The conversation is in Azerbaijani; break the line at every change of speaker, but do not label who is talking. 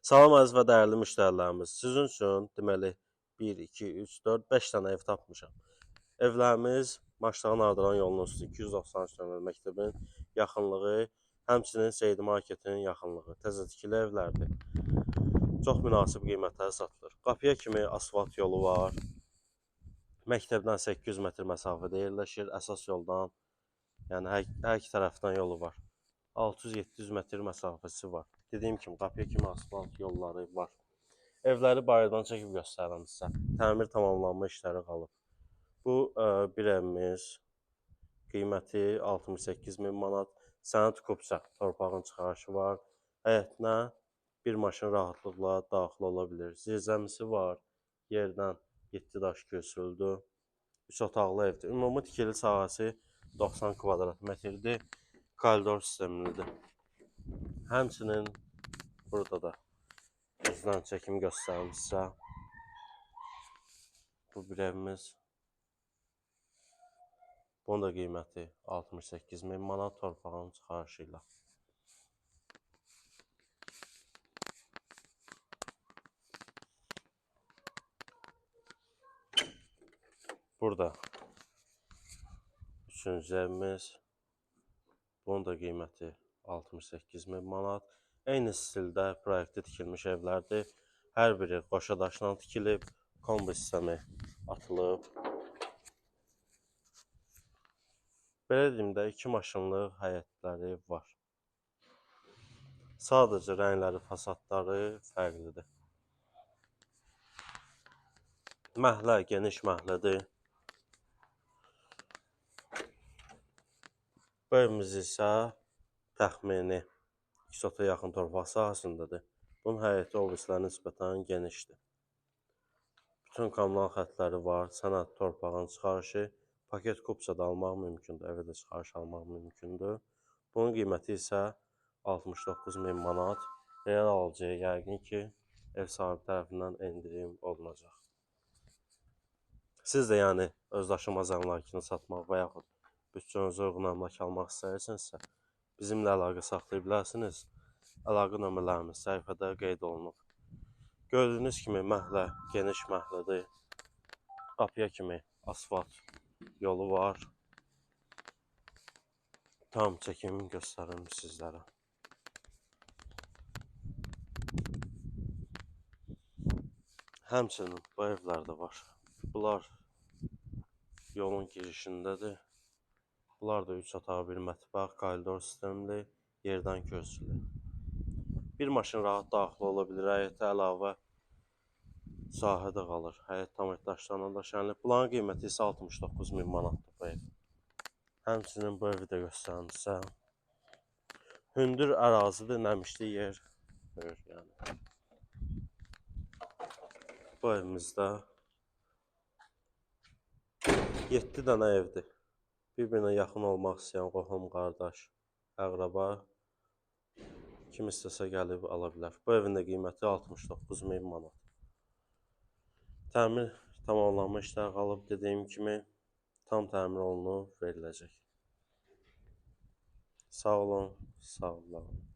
Salam əziz və dəyərli müştərilərimiz. Sizin üçün deməli 1, 2, 3, 4, 5 dənə ev tapmışam. Evlərimiz Maşdağın Ardalan yolunun üstü 293 nömrəli məktəbin yaxınlığı, həmçinin Seyidi Marketin yaxınlığı. Təzə tikili evlərdir. Çox münasib qiymətlərə satılır. Qapıya kimi asfalt yolu var. Məktəbdən 800 metr məsafədə yerləşir. Əsas yoldan, yəni hər iki tərəfdən yolu var. 600-700 metr məsafəsi var. Dediyim kimi qapıya kimi asfalt yolları var. Evləri bayırdan çəkib göstərirəm sizə. Təmir tamamlanma işləri qalıb. Bu bir evimiz. Qiyməti 68.000 manat. Sənəd kupça, torpağın çıxarışı var. Həyətinə bir maşın rahatlıqla daxil ola bilir. Zirzəmisi var. Yerdən 7 daş köçürüldü. 3 otaqlı evdir. Ümumi tikili sahəsi 90 kvadrat metrdir. Koridor sistemlidir. Həmçinin burada da üzdən çəkim göstərim sizə. Bu bir evimiz. Bunun da qiyməti 68.000 manat torpağın çıxarışı ilə. Burada üçüncü evimiz. Bunun da qiyməti 68.000 manat. Eyni stildə proyektdə tikilmiş evlərdir. Hər biri qoşa daşla tikilib, kombi sistemi atılıb. Belə deyim də 2 maşınlıq həyətləri var. Sadəcə rəngləri, fasadları fərqlidir. Məhlə geniş məhlədir. Bu evimiz isə təxmini 200 yaxın torpaq sahəsindədir. Bunun həyəti obrislərə nisbətən genişdir. Bütün kommunal xətləri var. Sənəd torpağın çıxarışı, paket kupça da almaq mümkündür. Evə də çıxarış almaq mümkündür. Bunun qiyməti isə 69.000 manat. Real alıcıya yəqin ki, ev sahibi tərəfindən endirim olunacaq. Siz də yəni özdaşınmaz əmlakını satmaq və yaxud bütçənizə uyğun əmlak almaq istəyirsinizsə, bizimlə əlaqə saxlaya bilərsiniz. Əlaqə nömrələrimiz səhifədə qeyd olunub. Gördüyünüz kimi məhlə geniş məhlədir. Qapıya kimi asfalt yolu var. Tam çəkim göstərim sizlərə. Həmçinin bu evlər də var. Bunlar yolun girişindədir. Bunlar da 3 otaq, bir mətbəx, koridor sistemli, yerdən köçülür. Bir maşın rahat daxil ola bilir, həyətə əlavə sahə də qalır. Həyət tam daşlarla döşənilib. Bunların qiyməti isə 69.000 manatdır bu ev. Həmçinin bu evi də göstərim sizə. Hündür ərazidir, nəmişli yer. Yəni. Bu evimizdə 7 dənə evdir. Bir-birinə yaxın olmaq istəyən qohum, qardaş, əqraba kim istəsə gəlib ala bilər. Bu evin də qiyməti 69.000 manat. Təmir tamamlanma işləri qalıb, dediyim kimi tam təmir olunub veriləcək. Sağ olun, sağ olun.